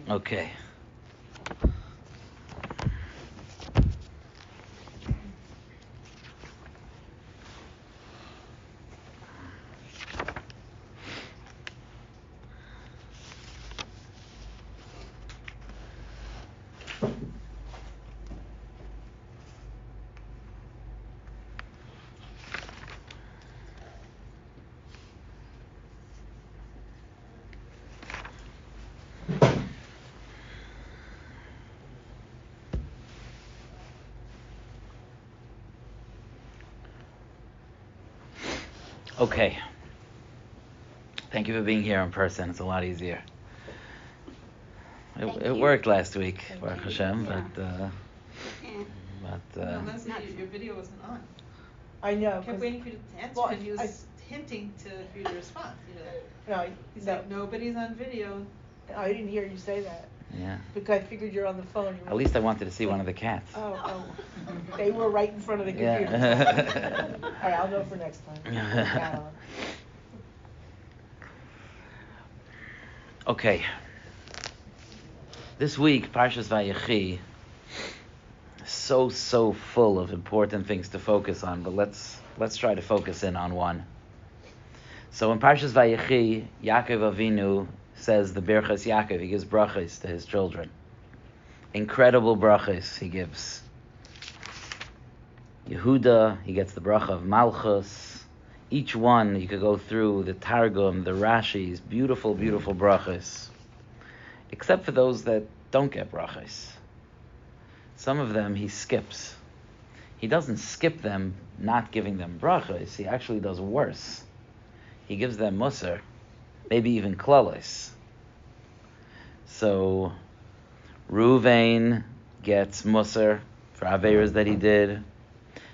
Okay. Okay. Thank you for being here in person. It's a lot easier. It worked last week, Baruch Hashem, Yeah. but Leslie, your video wasn't on. I know. I kept waiting for you to answer, and he was hinting for you to respond. He's like, nobody's on video. I didn't hear you say that. Yeah. Because I figured you're on the phone. At least I wanted to see one of the cats. Oh. They were right in front of the computer. Yeah. All right, I'll know for next time. Okay. This week, Parshas Vayechi, so full of important things to focus on, but let's try to focus in on one. So in Parshas Vayechi, Yaakov Avinu says the Birchas Yaakov, he gives brachas to his children. Incredible brachas he gives. Yehuda, he gets the bracha of Malchus. Each one, you could go through the Targum, the Rashis, beautiful brachas. Except for those that don't get brachas. Some of them he skips. He doesn't skip them, not giving them brachas. He actually does worse. He gives them Mussar, maybe even klalos. So, Ruvain gets Mussar for Averas that he did.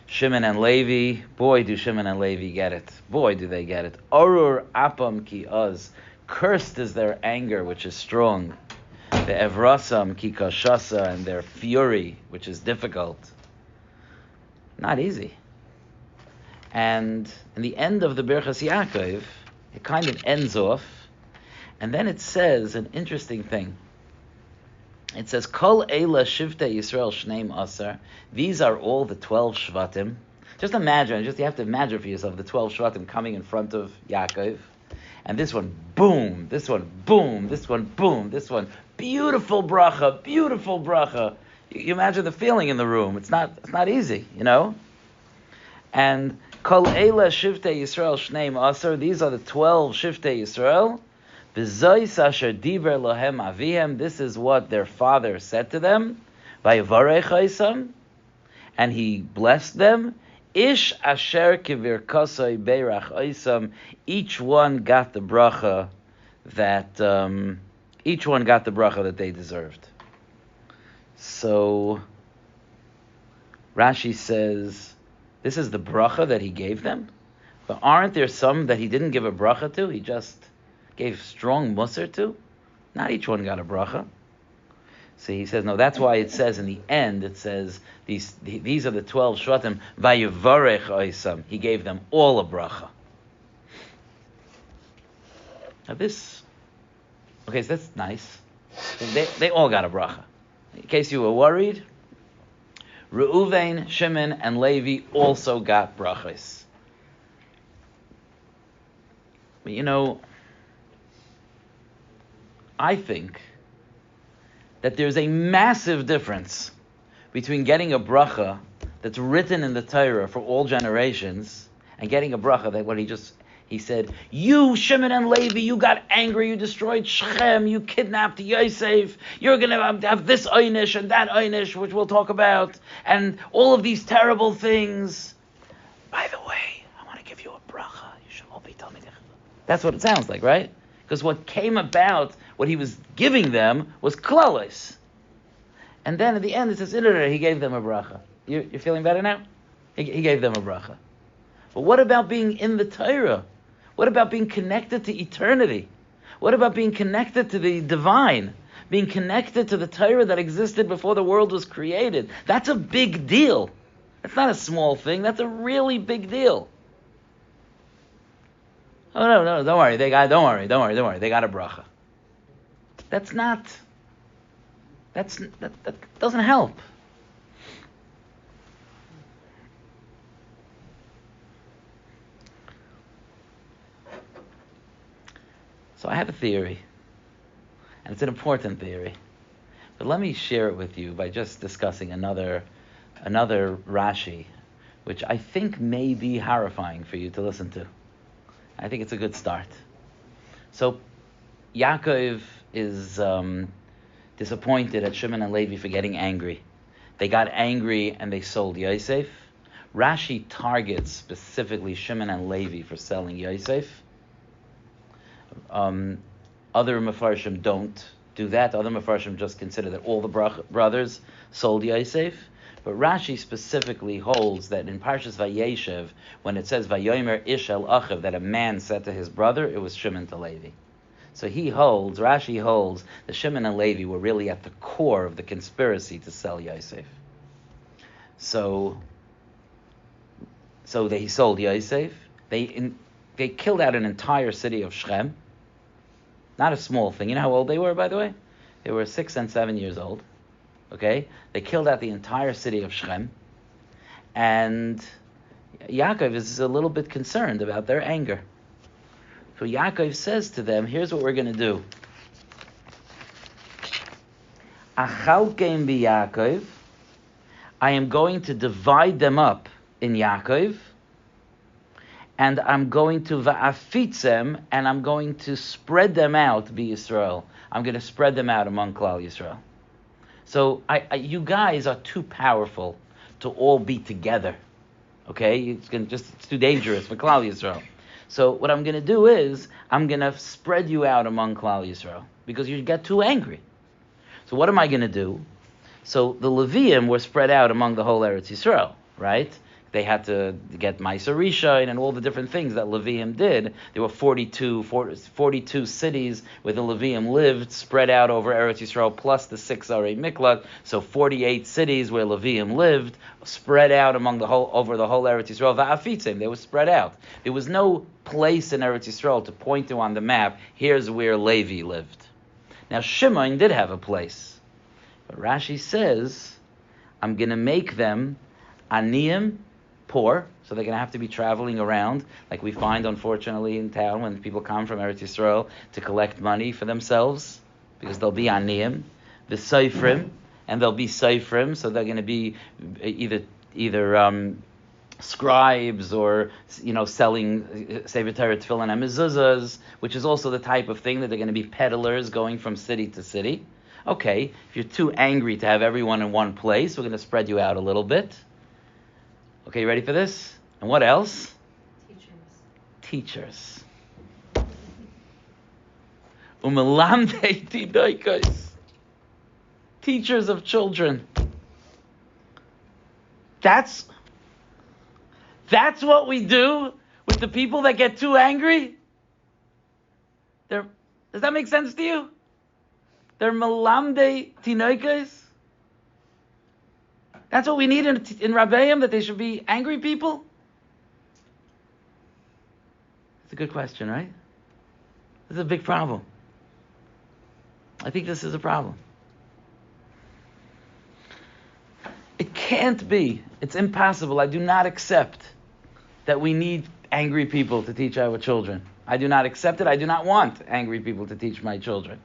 Shimon and Levi, boy do Shimon and Levi get it. Boy do they get it. Arur apam ki az. Cursed is their anger, which is strong. The evrasam ki kashasa, and their fury, which is difficult. Not easy. And in the end of the Birchas Yaakov, it kind of ends off, and then it says an interesting thing. It says, Kol Eila Shivtei Yisrael Shneim Asar. These are all the 12 Shvatim. Just imagine, you have to imagine for yourself the 12 Shvatim coming in front of Yaakov. And this one, boom, this one, boom, this one, boom, this one. Beautiful bracha, beautiful bracha. You imagine the feeling in the room. It's not easy, And Kol Eila Shivtei Yisrael Shneim Asar. These are the 12 Shivtei Yisrael. This is what their father said to them. And he blessed them. Ish asher kivir kasai beirach oisam. Each one got the bracha that they deserved. So Rashi says, this is the bracha that he gave them. But aren't there some that he didn't give a bracha to? He just gave strong Mussar to? Not each one got a bracha. See, he says, no, that's why it says in the end, it says, these are the 12 Shvatim, Vayevarech Oisam. He gave them all a bracha. Now so that's nice. They all got a bracha. In case you were worried, Reuven, Shimon, and Levi also got brachas. But I think that there's a massive difference between getting a bracha that's written in the Torah for all generations and getting a bracha that he said, you, Shimon and Levi, you got angry, you destroyed Shechem, you kidnapped Yosef, you're going to have this einish and that einish, which we'll talk about, and all of these terrible things. By the way, I want to give you a bracha. You should all be Talmidei Chacham. That's what it sounds like, right? Because what came about, what he was giving them, was klalos. And then at the end it says, he gave them a bracha. You're feeling better now? He gave them a bracha. But what about being in the Torah? What about being connected to eternity? What about being connected to the divine? Being connected to the Torah that existed before the world was created? That's a big deal. That's not a small thing. That's a really big deal. Oh no, don't worry. They got a bracha. that doesn't help. So I have a theory, and it's an important theory. But let me share it with you by just discussing another Rashi, which I think may be horrifying for you to listen to. I think it's a good start. So Yaakov is disappointed at Shimon and Levi for getting angry. They got angry and they sold Yosef. Rashi targets specifically Shimon and Levi for selling Yosef. Other Mefarshim don't do that. Other Mefarshim just consider that all the brothers sold Yosef. But Rashi specifically holds that in Parshas Vayeshev, when it says Vayomer Ish El Achav, that a man said to his brother, it was Shimon to Levi. So Rashi holds that Shimon and Levi were really at the core of the conspiracy to sell Yosef. So they sold Yosef. They killed out an entire city of Shechem. Not a small thing. You know how old they were, by the way? They were 6 and 7 years old. Okay? They killed out the entire city of Shechem. And Yaakov is a little bit concerned about their anger. So Yaakov says to them, here's what we're going to do. Achalkeim b'Yaakov. I am going to divide them up in Yaakov. And I'm going to va'afitzem, and I'm going to spread them out, be Yisrael. I'm going to spread them out among Klal Yisrael. So you guys are too powerful to all be together. Okay? It's too dangerous for Klal Yisrael. So what I'm going to do is, I'm going to spread you out among Klal Yisrael, because you get too angry. So what am I going to do? So the Leviim were spread out among the whole Eretz Yisrael, right? They had to get Mussar and all the different things that Leviim did. There were 42 cities where the Leviim lived, spread out over Eretz Yisrael, plus the 6 Arei Miklat. So 48 cities where Leviim lived, spread out over the whole Eretz Yisrael. Va'afitzim, they were spread out. There was no place in Eretz Yisrael to point to on the map, here's where Levi lived. Now Shimon did have a place. But Rashi says, I'm going to make them aniyim, poor, so they're going to have to be traveling around, like we find, unfortunately, in town when people come from Eretz Yisrael to collect money for themselves, because they'll be aniyim, the seifrim, and they'll be seifrim, so they're going to be either scribes or selling Sefer Torah, Tefillin, and mezuzahs, which is also the type of thing that they're going to be peddlers going from city to city. Okay, if you're too angry to have everyone in one place, we're going to spread you out a little bit. Okay, you ready for this? And what else? Teachers. Umelamdei tinoikos. Teachers of children. That's what we do with the people that get too angry? Does that make sense to you? They're melamdei tinoikos. That's what we need in Rabbeim, that they should be angry people? It's a good question, right? This is a big problem. I think this is a problem. It can't be. It's impossible. I do not accept that we need angry people to teach our children. I do not accept it. I do not want angry people to teach my children.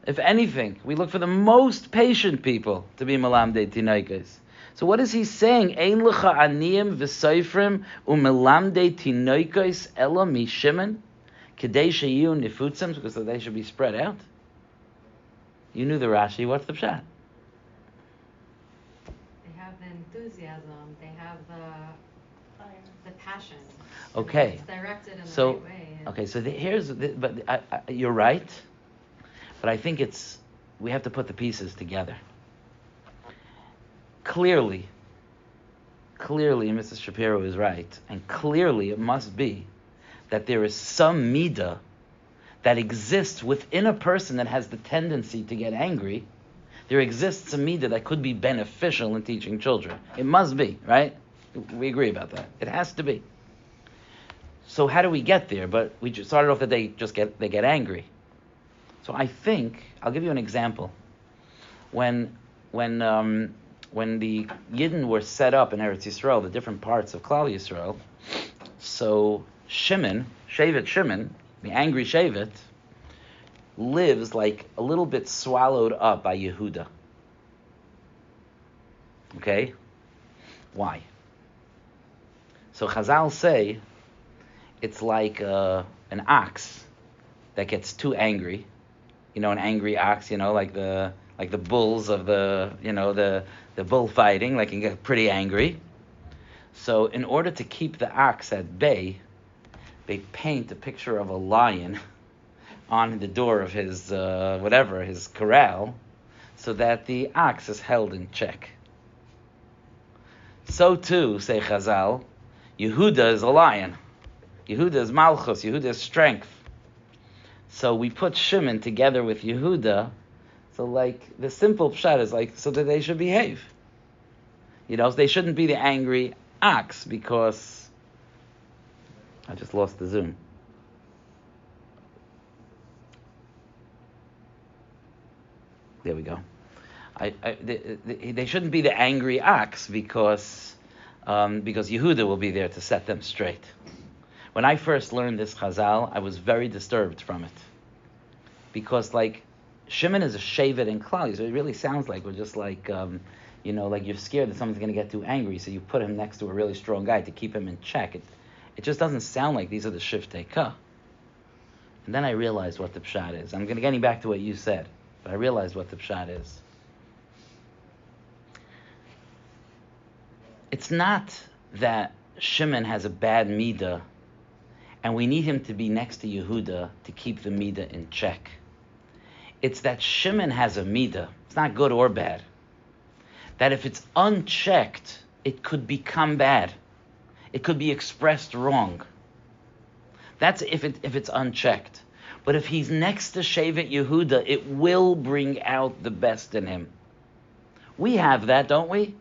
If anything, we look for the most patient people to be melamdei tinoikos. So what is he saying? Ein lecha aniyim v'seifrim umelamdei tinoikos ela mishimon kedei sheyu nifutzim, because they should be spread out. You knew the Rashi. What's the pshat? They have the enthusiasm. They have the passion. Okay. It's directed in the right way. Okay. So you're right. But I think we have to put the pieces together. Clearly, Mrs. Shapiro is right. And clearly it must be that there is some midah that exists within a person that has the tendency to get angry. There exists a midah that could be beneficial in teaching children. It must be, right? We agree about that. It has to be. So how do we get there? But we just started off that they get angry. So I think I'll give you an example. When the Yidden were set up in Eretz Yisrael, the different parts of Klal Yisrael, so Shevet Shimon, the angry Shevet, lives like a little bit swallowed up by Yehuda. Okay? Why? So Chazal say it's like an ox that gets too angry. You know, an angry ox, like the bulls of the bullfighting, like can get pretty angry. So in order to keep the ox at bay, they paint a picture of a lion on the door of his his corral, so that the ox is held in check. So too, say Chazal, Yehuda is a lion. Yehuda is Malchus. Yehuda is strength. So we put Shimon together with Yehuda. So like the simple pshat is like so that they should behave. They shouldn't be the angry ox because I just lost the Zoom. There we go. They shouldn't be the angry ox because Yehuda will be there to set them straight. When I first learned this Chazal, I was very disturbed from it. Because, Shimon is a shevet in Klal, so it really sounds like we're just like you're scared that someone's going to get too angry, so you put him next to a really strong guy to keep him in check. It just doesn't sound like these are the shiftei ka. And then I realized what the pshat is. I'm going to get back to what you said, but I realized what the pshat is. It's not that Shimon has a bad midah, and we need him to be next to Yehuda to keep the midah in check. It's that Shimon has a midah. It's not good or bad. That if it's unchecked, it could become bad. It could be expressed wrong. That's if it's unchecked. But if he's next to Shevet Yehuda, it will bring out the best in him. We have that, don't we?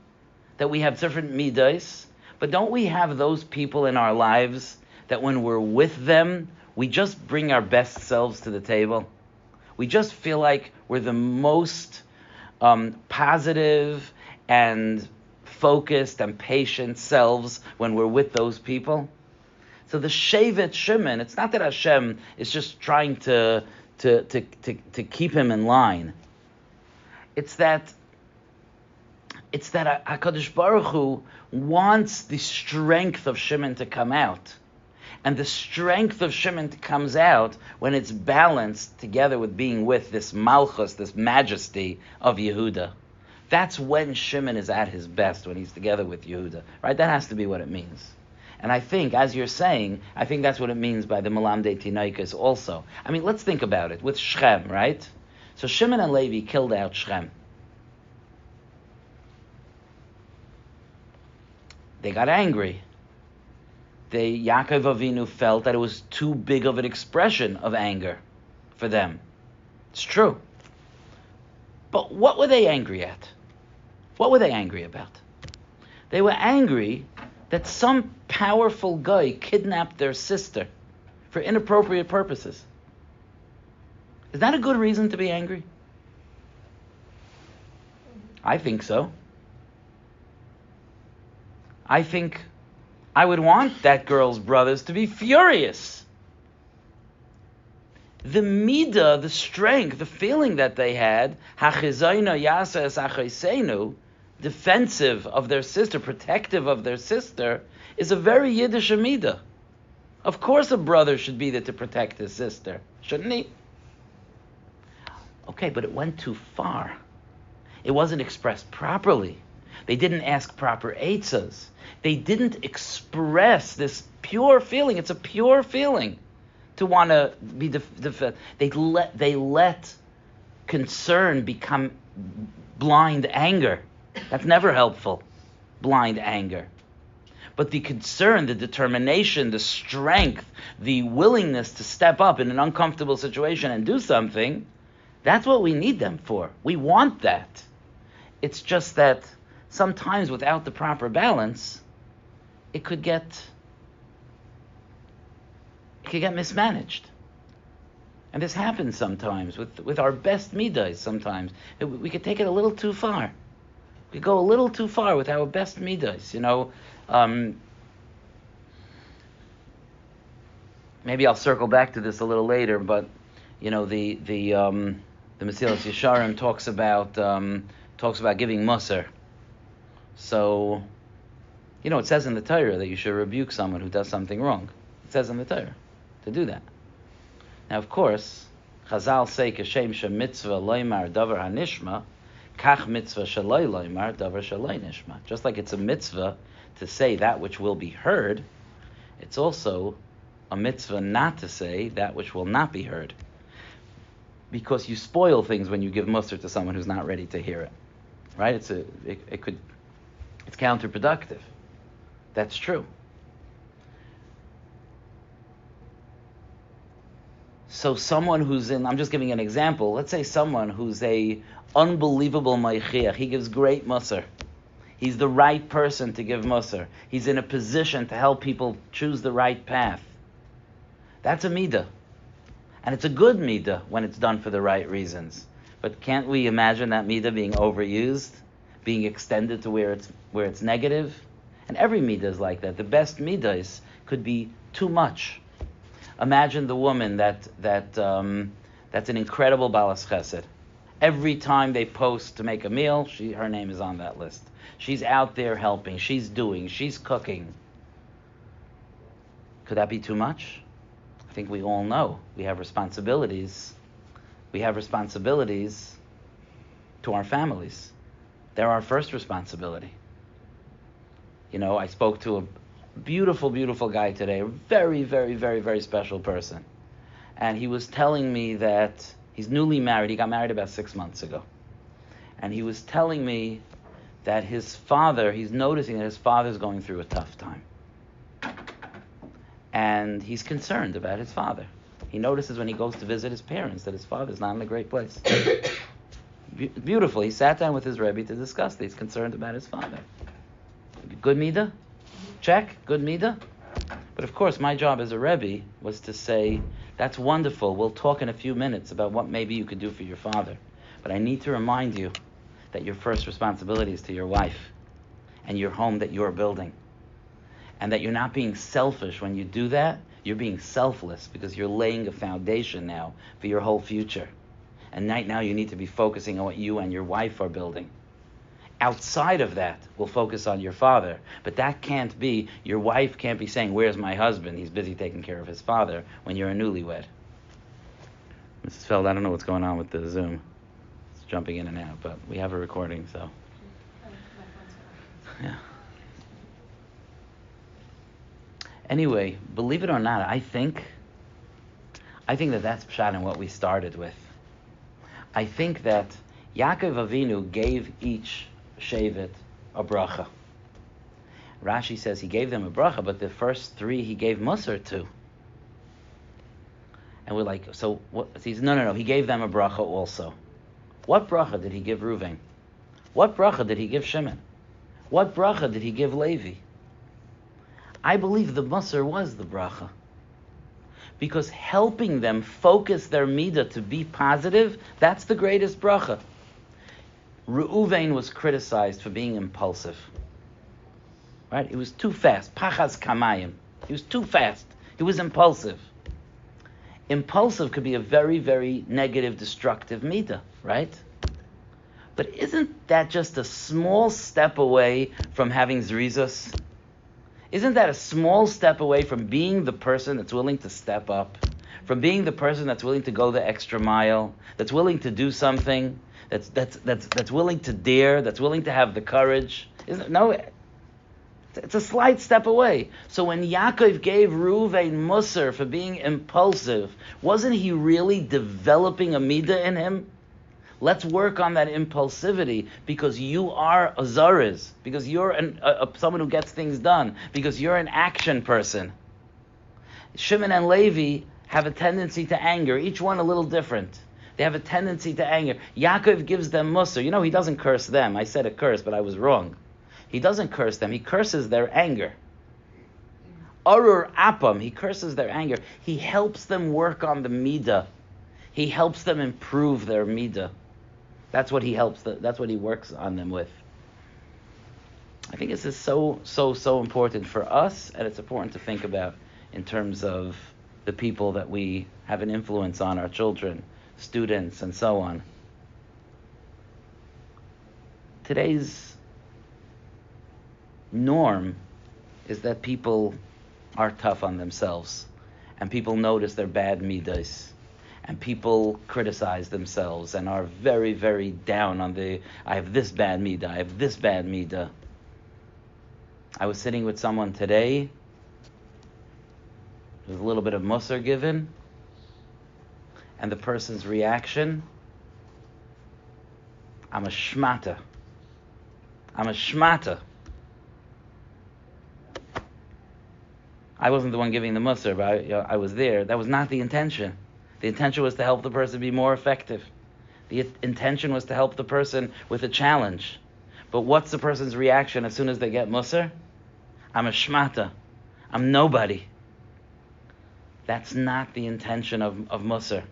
That we have different midas, but don't we have those people in our lives that when we're with them, we just bring our best selves to the table? We just feel like we're the most positive and focused and patient selves when we're with those people. So the Shevet Shimon, it's not that Hashem is just trying to keep him in line. It's that HaKadosh Baruch Hu wants the strength of Shimon to come out. And the strength of Shimon comes out when it's balanced together with being with this Malchus, this majesty of Yehuda. That's when Shimon is at his best, when he's together with Yehuda. Right? That has to be what it means. And I think, as you're saying, I think that's what it means by the Malamdei Tinaikas also. I mean, let's think about it. With Shechem, right? So Shimon and Levi killed out Shechem. They got angry. Yaakov Avinu felt that it was too big of an expression of anger for them. It's true. But what were they angry at? What were they angry about? They were angry that some powerful guy kidnapped their sister for inappropriate purposes. Is that a good reason to be angry? I think so. I think I would want that girl's brothers to be furious. The midah, the strength, the feeling that they had, hachizayna yasa es achaysenu, defensive of their sister, protective of their sister, is a very Yiddish midah. Of course a brother should be there to protect his sister, shouldn't he? Okay, but it went too far. It wasn't expressed properly. They didn't ask proper eitzas. They didn't express this pure feeling. It's a pure feeling to want to be they let concern become blind anger. That's never helpful. Blind anger. But the concern, the determination, the strength, the willingness to step up in an uncomfortable situation and do something, that's what we need them for. We want that. It's just that sometimes without the proper balance, it could get mismanaged. And this happens sometimes with our best midas. Sometimes we could take it a little too far. We go a little too far with our best midas. Maybe I'll circle back to this a little later, but the Mesilas Yesharim talks about giving Mussar. So, it says in the Torah that you should rebuke someone who does something wrong. It says in the Torah to do that. Now, of course, Chazal say kashem mitzvah loymar davar hanishma, kach mitzvah shaloi loymar davar shaloi nishma. Just like it's a mitzvah to say that which will be heard, it's also a mitzvah not to say that which will not be heard. Because you spoil things when you give mussar to someone who's not ready to hear it. Right? It's counterproductive. That's true. So someone who's I'm just giving an example, let's say someone who's a unbelievable meichiach, he gives great mussar. He's the right person to give mussar. He's in a position to help people choose the right path. That's a midah. And it's a good midah when it's done for the right reasons. But can't we imagine that midah being overused, being extended to where it's negative? And every midah is like that. The best midahs could be too much. Imagine the woman that's an incredible balas chesed. Every time they post to make a meal, her name is on that list. She's out there helping. She's doing. She's cooking. Could that be too much? I think we all know we have responsibilities. We have responsibilities to our families. They're our first responsibility. I spoke to a beautiful, beautiful guy today, a very, very, very, very special person. And he was telling me that he's newly married. He got married about 6 months ago. And he was telling me that he's noticing that his father's going through a tough time. And he's concerned about his father. He notices when he goes to visit his parents that his father's not in a great place. Beautiful. He sat down with his Rebbe to discuss this. He's concerned about his father. Good midah? Check. Good midah? But of course, my job as a Rebbe was to say, that's wonderful. We'll talk in a few minutes about what maybe you could do for your father. But I need to remind you that your first responsibility is to your wife and your home that you're building. And that you're not being selfish when you do that. You're being selfless because you're laying a foundation now for your whole future. And right now you need to be focusing on what you and your wife are building. Outside of that, we'll focus on your father. But that can't be, your wife can't be saying, where's my husband? He's busy taking care of his father when you're a newlywed. Mrs. Feld, I don't know what's going on with the Zoom. It's jumping in and out, but we have a recording, so. Yeah. Anyway, believe it or not, I think that that's pshat in what we started with. I think that Yaakov Avinu gave each shevet a bracha. Rashi says he gave them a bracha, but the first three he gave Mussar to. And we're like, so what? He says, no, he gave them a bracha also. What bracha did he give Reuven? What bracha did he give Shimon? What bracha did he give Levi? I believe the Mussar was the bracha. Because helping them focus their midah to be positive, that's the greatest bracha. Reuven was criticized for being impulsive. Right? He was too fast. Pachas kamayim. He was too fast. He was impulsive. Impulsive could be a very, very negative, destructive midah, right? But isn't that just a small step away from having zrizos? Isn't that a small step away from being the person that's willing to step up, from being the person that's willing to go the extra mile, that's willing to do something, that's willing to dare, that's willing to have the courage? It's a slight step away. So when Yaakov gave Reuven Mussar for being impulsive, wasn't he really developing a midah in him? Let's work on that impulsivity because you are a zariz, because you're someone who gets things done, because you're an action person. Shimon and Levi have a tendency to anger, each one a little different. They have a tendency to anger. Yaakov gives them Mussar. He doesn't curse them. I said a curse, but I was wrong. He doesn't curse them. He curses their anger. Arur apam, he curses their anger. He helps them work on the midah He helps them improve their midah. That's what he helps. That's what he works on them with. I think this is so important for us, and it's important to think about in terms of the people that we have an influence on, our children, students, and so on. Today's norm is that people are tough on themselves, and people notice their bad midas, and people criticize themselves and are very, very down on I have this bad midah, I have this bad midah. I was sitting with someone today, there was a little bit of Mussar given, and the person's reaction, I'm a shmata. I wasn't the one giving the Mussar, but I was there. That was not the intention. The intention was to help the person be more effective. The intention was to help the person with a challenge. But what's the person's reaction as soon as they get Mussar? I'm a shmata. I'm nobody. That's not the intention of Mussar.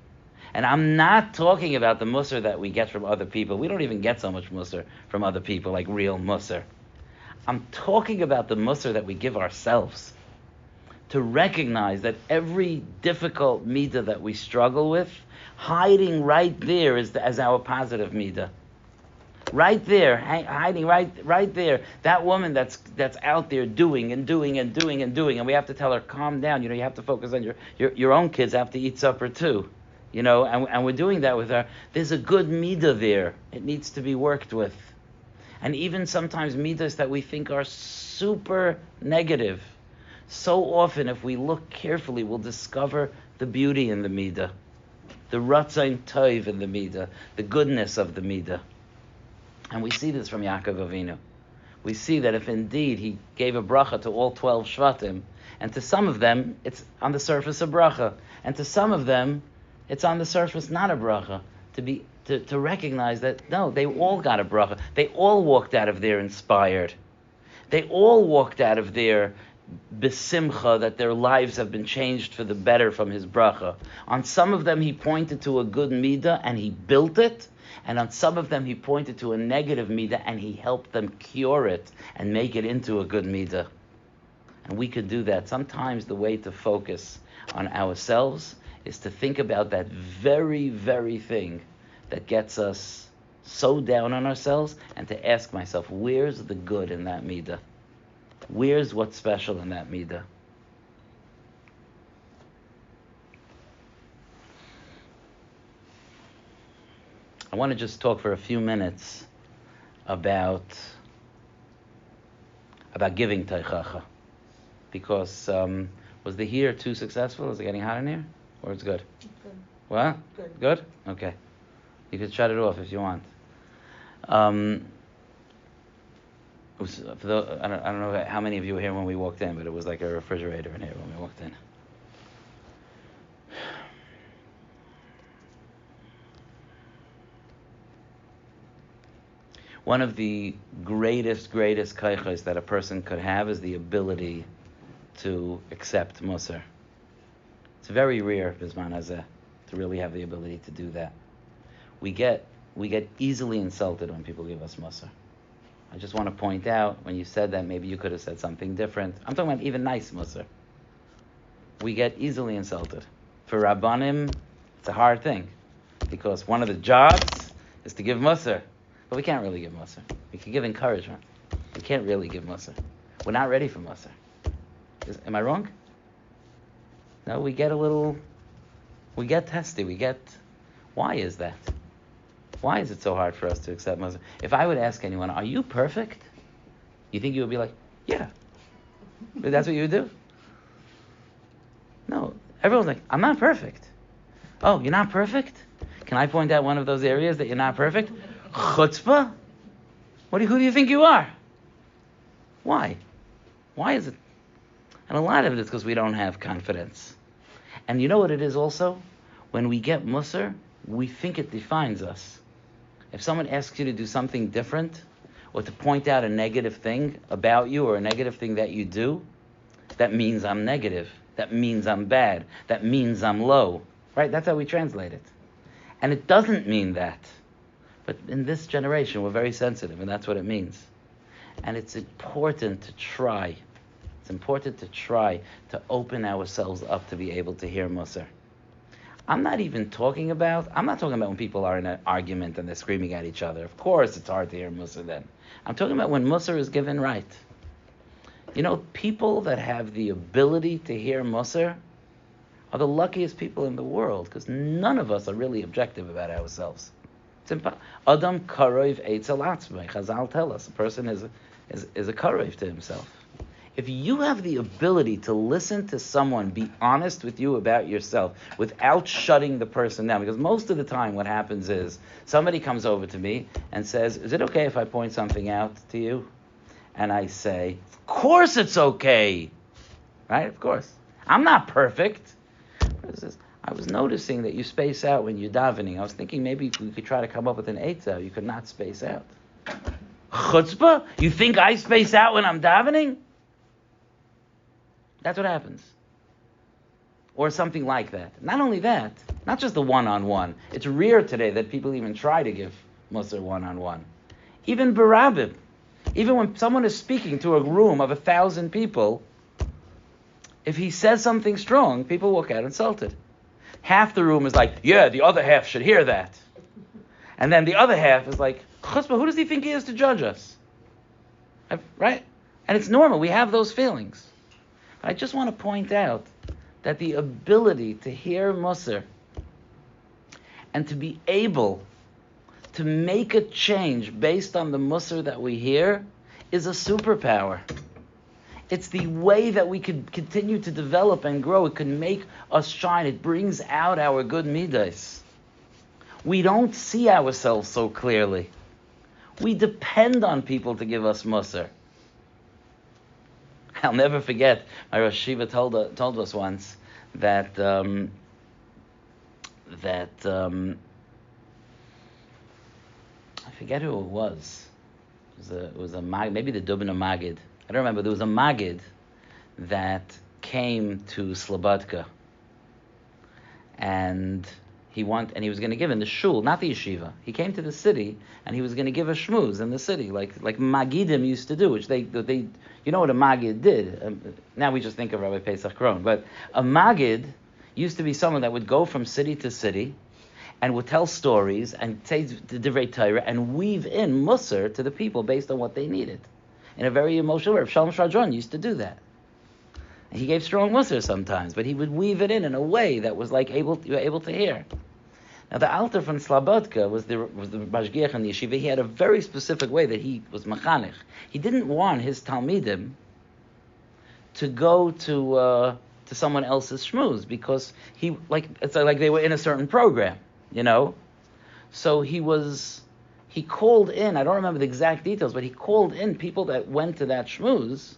And I'm not talking about the Mussar that we get from other people. We don't even get so much Mussar from other people, like real Mussar. I'm talking about the Mussar that we give ourselves. To recognize that every difficult midah that we struggle with, hiding right there as our positive midah. Right there, hiding right there. That woman that's out there doing, and we have to tell her, calm down. You have to focus on your own kids have to eat supper too. And we're doing that with her. There's a good midah there. It needs to be worked with. And even sometimes midahs that we think are super negative. So often, if we look carefully, we'll discover the beauty in the midah, the ratzain tov in the midah, the goodness of the midah. And we see this from Yaakov Avinu. We see that if indeed he gave a bracha to all 12 shvatim, and to some of them it's on the surface a bracha, and to some of them it's on the surface not a bracha, to recognize that no, they all got a bracha. They all walked out of there inspired. They all walked out of there besimcha, that their lives have been changed for the better from his bracha. On some of them he pointed to a good midah and he built it, and on some of them he pointed to a negative midah and he helped them cure it and make it into a good midah. And we could do that. Sometimes the way to focus on ourselves is to think about that very, very thing that gets us so down on ourselves, and to ask myself, where's the good in that midah? Where's what's special in that midah? I want to just talk for a few minutes about giving teichacha, because was the heater too successful? Is it getting hot in here, or it's good? Good. What? Good. Okay. You could shut it off if you want. I don't know how many of you were here when we walked in, but it was like a refrigerator in here when we walked in. One of the greatest kaichos that a person could have is the ability to accept Mussar. It's very rare, Bizman Hazeh, to really have the ability to do that. We get easily insulted when people give us Mussar. I just want to point out, when you said that, maybe you could have said something different. I'm talking about even nice Mussar. We get easily insulted. For Rabbanim, it's a hard thing, because one of the jobs is to give Mussar. But we can't really give Mussar. We can give encouragement. We can't really give Mussar. We're not ready for Mussar. Am I wrong? No, we get testy. Why is that? Why is it so hard for us to accept Mussar? If I would ask anyone, are you perfect? You think you would be like, yeah. But that's what you would do? No. Everyone's like, I'm not perfect. Oh, you're not perfect? Can I point out one of those areas that you're not perfect? Chutzpah? Who do you think you are? Why? Why is it? And a lot of it is because we don't have confidence. And you know what it is also? When we get Mussar, we think it defines us. If someone asks you to do something different, or to point out a negative thing about you, or a negative thing that you do, that means I'm negative. That means I'm bad. That means I'm low. Right? That's how we translate it. And it doesn't mean that. But in this generation, we're very sensitive, and that's what it means. And it's important to try. It's important to try to open ourselves up to be able to hear Mussar. I'm not talking about when people are in an argument and they're screaming at each other. Of course, it's hard to hear Mussar then. I'm talking about when Mussar is given right. People that have the ability to hear Mussar are the luckiest people in the world, because none of us are really objective about ourselves. It's impossible. Adam karoiv eitzel atzmei. Chazal tell us a person is a karoiv to himself. If you have the ability to listen to someone be honest with you about yourself without shutting the person down, because most of the time what happens is somebody comes over to me and says, is it okay if I point something out to you? And I say, of course it's okay. Right? Of course. I'm not perfect. I was noticing that you space out when you're davening. I was thinking maybe we could try to come up with an eitzah. You could not space out. Chutzpah? You think I space out when I'm davening? That's what happens. Or something like that. Not only that, not just the one-on-one. It's rare today that people even try to give Mussar one-on-one. Even barabim. Even when someone is speaking to a room of 1,000 people, if he says something strong, people walk out insulted. Half the room is like, yeah, the other half should hear that. And then the other half is like, chutzpah, who does he think he is to judge us? Right? And it's normal. We have those feelings. I just want to point out that the ability to hear Mussar and to be able to make a change based on the Mussar that we hear is a superpower. It's the way that we could continue to develop and grow. It can make us shine. It brings out our good midas. We don't see ourselves so clearly. We depend on people to give us Mussar. I'll never forget, my Rosh Yeshiva told us once that I forget who it was. It was a maybe the Dubno Magid. I don't remember. There was a Magid that came to Slobodka, and he was going to give in the shul, not the yeshiva. He came to the city, and he was going to give a shmooze in the city, like Magidim used to do, which they you know what a Magid did. Now we just think of Rabbi Pesach Kron, but a Magid used to be someone that would go from city to city and would tell stories and say the Divrei Torah and weave in Mussar to the people based on what they needed. In a very emotional way. Shalom Shadron used to do that. And he gave strong Mussar sometimes, but he would weave it in a way that was like you were able to hear. Now the Alter from Slobodka was the Mashgiach in the yeshiva. He had a very specific way that he was machanech. He didn't want his talmidim to go to someone else's shmooze because it's like they were in a certain program, So he called in, I don't remember the exact details, but he called in people that went to that shmooze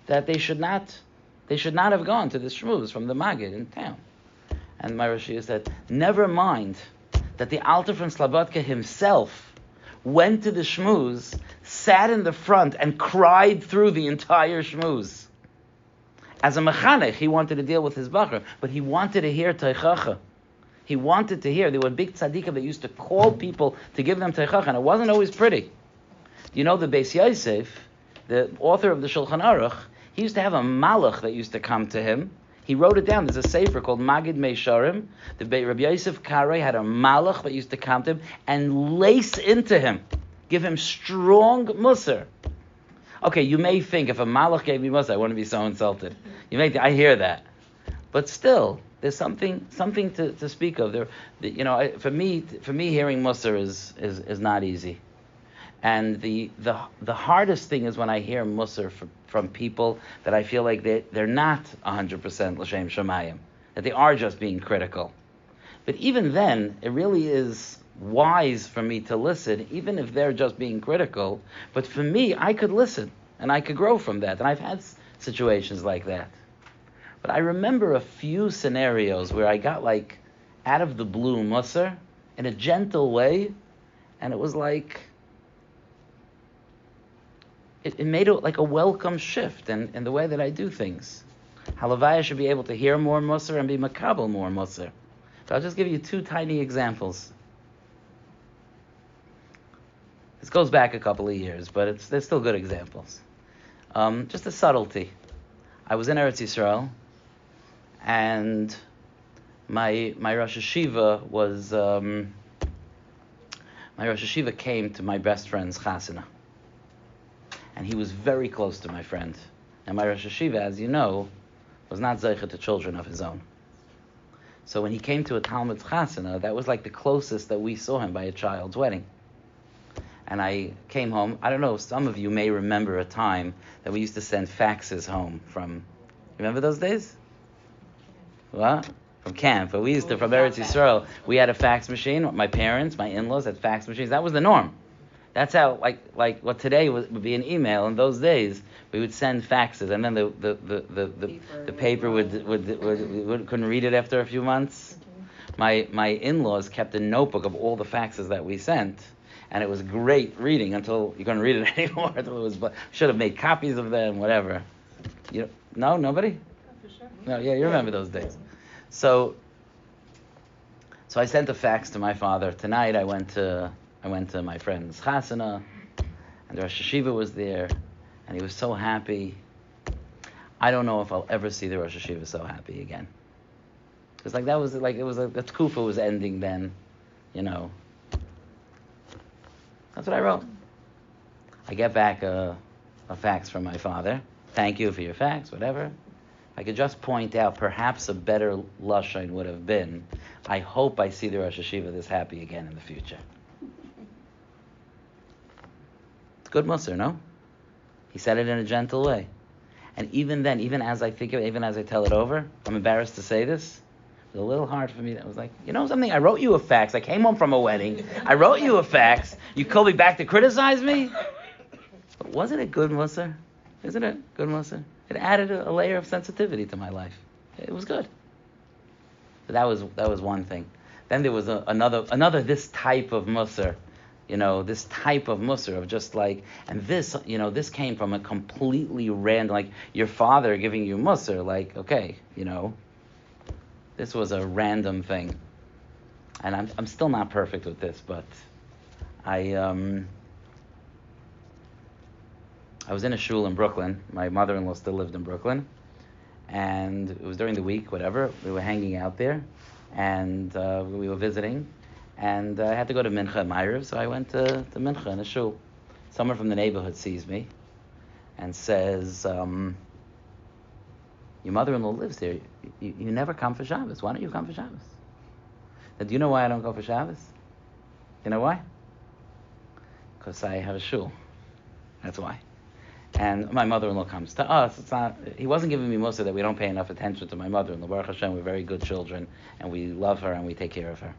that they should not have gone to this shmooze from the Maggid in town. And my Rosh Yeshiva said, never mind that the Alter from Slobodka himself went to the shmooze, sat in the front, and cried through the entire shmooze. As a mechanech, he wanted to deal with his bacher, but he wanted to hear teichacha. He wanted to hear. There were big tzaddikim that used to call people to give them teichacha, and it wasn't always pretty. The Beis Yosef, the author of the Shulchan Aruch, he used to have a malach that used to come to him. He wrote it down. There's a sefer called Magid Meisharim. The Rabbi Yosef Karei had a malach that used to come to him and lace into him, give him strong Mussar. Okay, you may think if a malach gave me Mussar, I wouldn't be so insulted. I hear that, but still, there's something to speak of. For me, hearing Mussar is not easy. And the hardest thing is when I hear Mussar from people that I feel like they're not 100% l'shem shamayim, that they are just being critical. But even then, it really is wise for me to listen, even if they're just being critical. But for me, I could listen, and I could grow from that. And I've had situations like that. But I remember a few scenarios where I got out of the blue Mussar in a gentle way, and it was like, it made it like a welcome shift in the way that I do things. Halavaya should be able to hear more Mussar and be makabel more Mussar. So I'll just give you two tiny examples. This goes back a couple of years, but they're still good examples. Just a subtlety. I was in Eretz Yisrael, and my Rosh Hashiva was my Rosh Hashiva came to my best friend's chasana, and he was very close to my friend. And my Rosh Hashiva, as you know, was not zeicha to children of his own. So when he came to a Talmud's chasana, that was like the closest that we saw him by a child's wedding. And I came home. I don't know, some of you may remember a time that we used to send faxes home from, remember those days? What? From camp. But we used to, from Eretz Yisrael, we had a fax machine. My parents, my in-laws had fax machines. That was the norm. That's how, like what today would be an email. In those days, we would send faxes, and then the paper couldn't read it after a few months. My in-laws kept a notebook of all the faxes that we sent, and it was great reading until you couldn't read it anymore. Should have made copies of them, whatever. No, nobody? Oh, for sure. No, yeah, you remember those days. So I sent a fax to my father. Tonight I went to my friend's chasana, and the Rosh Hashiva was there, and he was so happy. I don't know if I'll ever see the Rosh Hashiva so happy again. Because the tkufa was ending then, That's what I wrote. I get back a fax from my father. Thank you for your fax, whatever. I could just point out perhaps a better lashon would have been, I hope I see the Rosh Hashiva this happy again in the future. It's good Mussar, no? He said it in a gentle way. And even then, even as I think of it, even as I tell it over, I'm embarrassed to say this, it was a little hard for me. I was like, you know something? I wrote you a fax. I came home from a wedding. I wrote you a fax. You called me back to criticize me? But wasn't it good Mussar? Isn't it good Mussar? It added a layer of sensitivity to my life. It was good. But that was one thing. Then there was another this type of Mussar, this type of Mussar of just like, and this, this came from a completely random, like your father giving you Mussar, like, okay, this was a random thing. And I'm still not perfect with this, but I was in a shul in Brooklyn. My mother-in-law still lived in Brooklyn. And it was during the week, whatever. We were hanging out there. And we were visiting. And I had to go to Mincha at Ma'ariv, so I went to Mincha in a shul. Someone from the neighborhood sees me and says, your mother-in-law lives here. You never come for Shabbos. Why don't you come for Shabbos? Now, do you know why I don't go for Shabbos? You know why? Because I have a shul. That's why. And my mother-in-law comes to us. He wasn't giving me Mussar that we don't pay enough attention to my mother-in-law. Baruch Hashem, we're very good children, and we love her and we take care of her.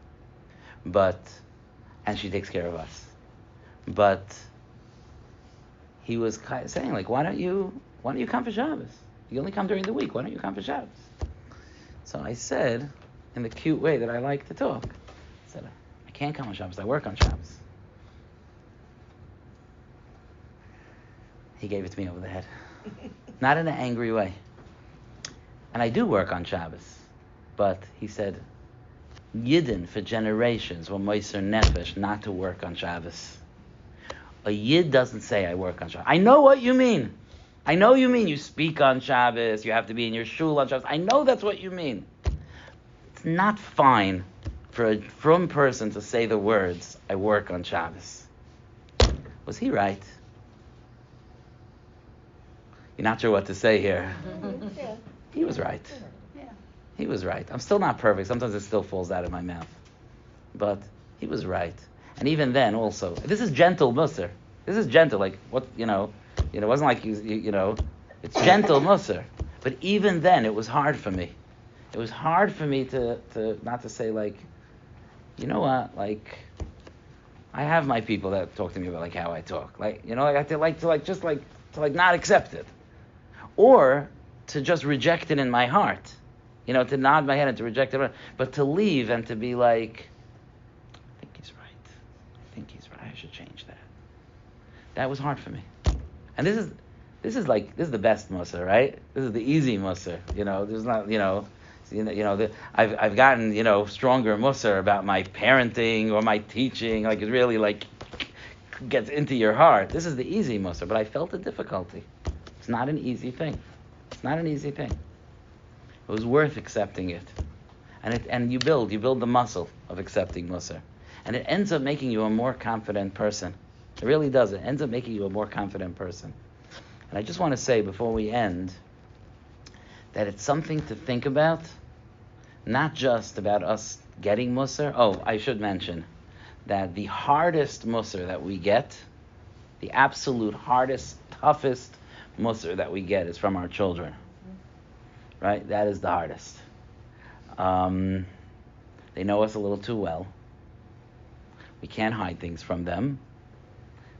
And she takes care of us. But he was saying, like, why don't you come for Shabbos? You only come during the week. Why don't you come for Shabbos? So I said, in the cute way that I like to talk, I said, I can't come on Shabbos. I work on Shabbos. He gave it to me over the head. Not in an angry way. And I do work on Shabbos. But he said, Yidden for generations were Moiser Nefesh not to work on Shabbos. A Yid doesn't say, I work on Shabbos. I know what you mean. I know you mean you speak on Shabbos, you have to be in your shul on Shabbos. I know that's what you mean. It's not fine for a frum person to say the words, I work on Shabbos. Was he right? You're not sure what to say here. Yeah. He was right. Yeah. He was right. I'm still not perfect. Sometimes it still falls out of my mouth. But he was right. And even then also, this is gentle Mussar. This is gentle, like, what, it wasn't like, it's gentle Mussar. But even then, it was hard for me. It was hard for me to not to say, like, you know what, like, I have my people that talk to me about, like, how I talk. Like, I have to not accept it. Or to just reject it in my heart. To nod my head and to reject it. But to leave and to be like, I think he's right. I should change that. That was hard for me. And this is the best Mussar, right? This is the easy Mussar. There's not, I've gotten stronger Mussar about my parenting or my teaching. Like it really gets into your heart. This is the easy Mussar, but I felt the difficulty. It's not an easy thing. It's not an easy thing. It was worth accepting it, and you build the muscle of accepting Mussar, and it ends up making you a more confident person. It really does. It ends up making you a more confident person. And I just want to say before we end that it's something to think about, not just about us getting Mussar. Oh, I should mention that the hardest Mussar that we get, the absolute hardest, toughest Mussar that we get is from our children. Right? That is the hardest. They know us a little too well. We can't hide things from them.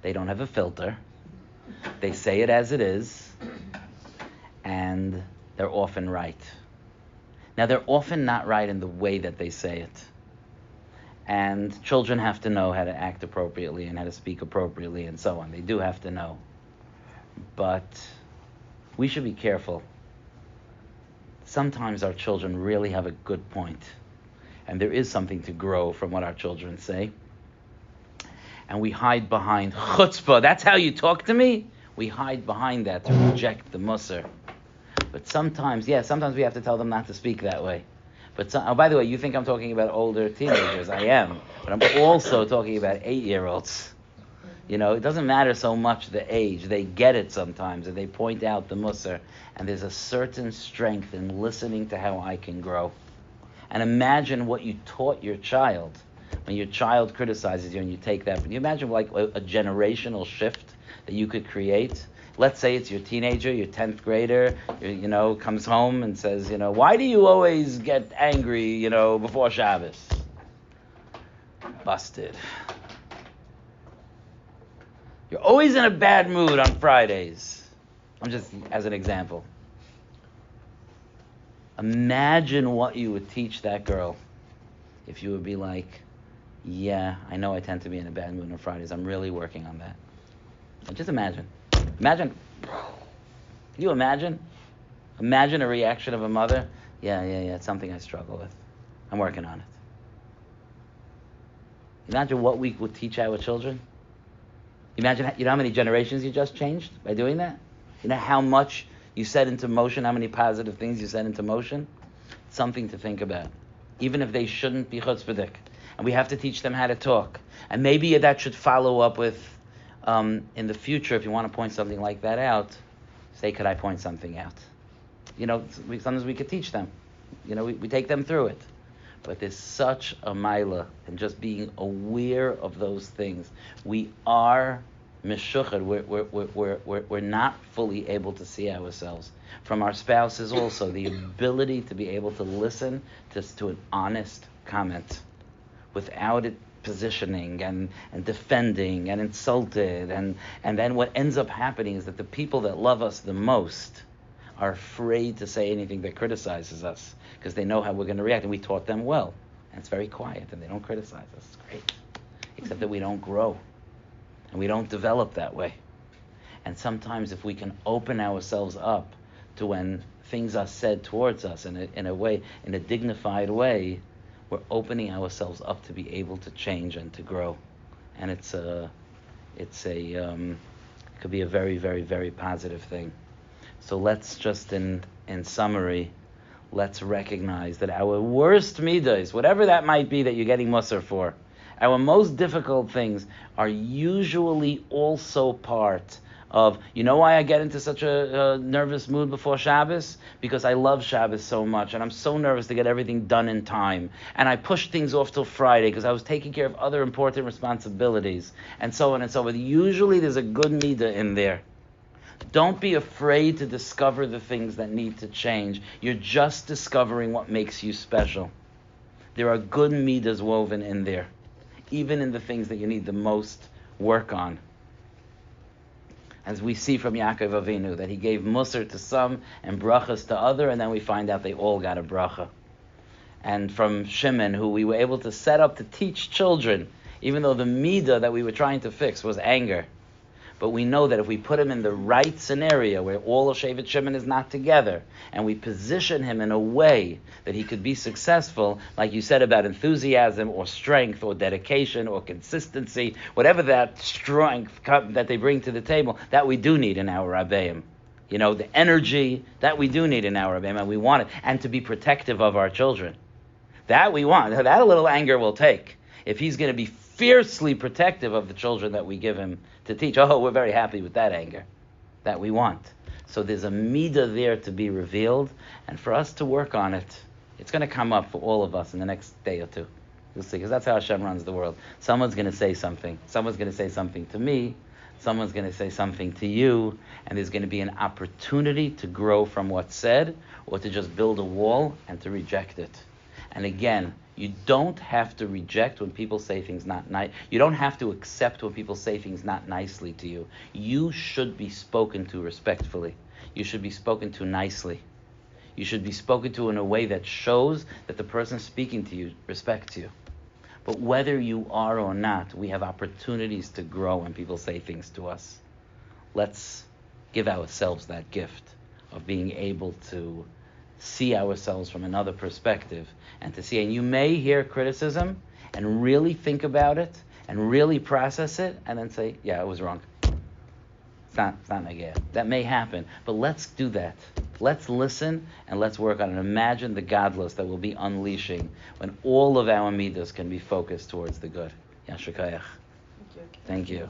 They don't have a filter. They say it as it is. And they're often right. Now, they're often not right in the way that they say it. And children have to know how to act appropriately and how to speak appropriately and so on. They do have to know. But we should be careful. Sometimes our children really have a good point, and there is something to grow from what our children say. And we hide behind chutzpah. That's how you talk to me? We hide behind that to reject the Mussar. But sometimes we have to tell them not to speak that way. But by the way, you think I'm talking about older teenagers. I am. But I'm also talking about 8-year-olds. It doesn't matter so much the age. They get it sometimes, and they point out the Mussar. And there's a certain strength in listening to how I can grow. And imagine what you taught your child when your child criticizes you and you take that. Can you imagine like a generational shift that you could create? Let's say it's your teenager, your 10th grader, comes home and says, why do you always get angry, before Shabbos? Busted. You're always in a bad mood on Fridays. I'm just, as an example. Imagine what you would teach that girl if you would be like, yeah, I know I tend to be in a bad mood on Fridays. I'm really working on that. And just imagine. Imagine. Can you imagine? Imagine a reaction of a mother. Yeah, it's something I struggle with. I'm working on it. Imagine what we would teach our children. Imagine, how many generations you just changed by doing that? How much you set into motion, how many positive things you set into motion? Something to think about. Even if they shouldn't be chutzpahdik. And we have to teach them how to talk. And maybe that should follow up with, in the future, if you want to point something like that out, say, could I point something out? Sometimes we could teach them. We take them through it. But there's such a maila in just being aware of those things. We are meshuchad. We're not fully able to see ourselves. From our spouses also, the ability to be able to listen just to an honest comment without it positioning and defending and insulted. And then what ends up happening is that the people that love us the most are afraid to say anything that criticizes us because they know how we're going to react, and we taught them well. And it's very quiet, and they don't criticize us. It's great. Except that we don't grow, and we don't develop that way. And sometimes if we can open ourselves up to when things are said towards us in a dignified way, we're opening ourselves up to be able to change and to grow. And it could be a very, very, very positive thing. So let's just, in summary, let's recognize that our worst midas, whatever that might be that you're getting Mussar for, our most difficult things are usually also part of, why I get into such a nervous mood before Shabbos? Because I love Shabbos so much, and I'm so nervous to get everything done in time. And I pushed things off till Friday because I was taking care of other important responsibilities, and so on and so forth. Usually there's a good midah in there. Don't be afraid to discover the things that need to change. You're just discovering what makes you special. There are good midas woven in there, even in the things that you need the most work on. As we see from Yaakov Avinu, that he gave Mussar to some and brachas to other, and then we find out they all got a bracha. And from Shimon, who we were able to set up to teach children, even though the midah that we were trying to fix was anger. But we know that if we put him in the right scenario where all of Shevet Shimon is not together, and we position him in a way that he could be successful, like you said about enthusiasm or strength or dedication or consistency, whatever that strength that they bring to the table, that we do need in our Rabbeim. You know, the energy that we do need in our Rabbeim, and we want it, and to be protective of our children. That we want. That a little anger will take. If he's going to be fiercely protective of the children that we give him to teach, we're very happy with that anger. That we want. So there's a midah there to be revealed, and for us to work on it. It's going to come up for all of us in the next day or two. You'll see, because that's how Hashem runs the world. Someone's going to say something. Someone's going to say something to me. Someone's going to say something to you, and there's going to be an opportunity to grow from what's said, or to just build a wall and to reject it. And again, you don't have to reject when people say things not nice. You don't have to accept when people say things not nicely to you. You should be spoken to respectfully. You should be spoken to nicely. You should be spoken to in a way that shows that the person speaking to you respects you. But whether you are or not, we have opportunities to grow when people say things to us. Let's give ourselves that gift of being able to see ourselves from another perspective and to see. And you may hear criticism and really think about it and really process it and then say, yeah, I was wrong. It's not negaya. That may happen, but let's do that. Let's listen and let's work on it. Imagine the godless that we'll be unleashing when all of our midas can be focused towards the good. Yashikayach. Thank you.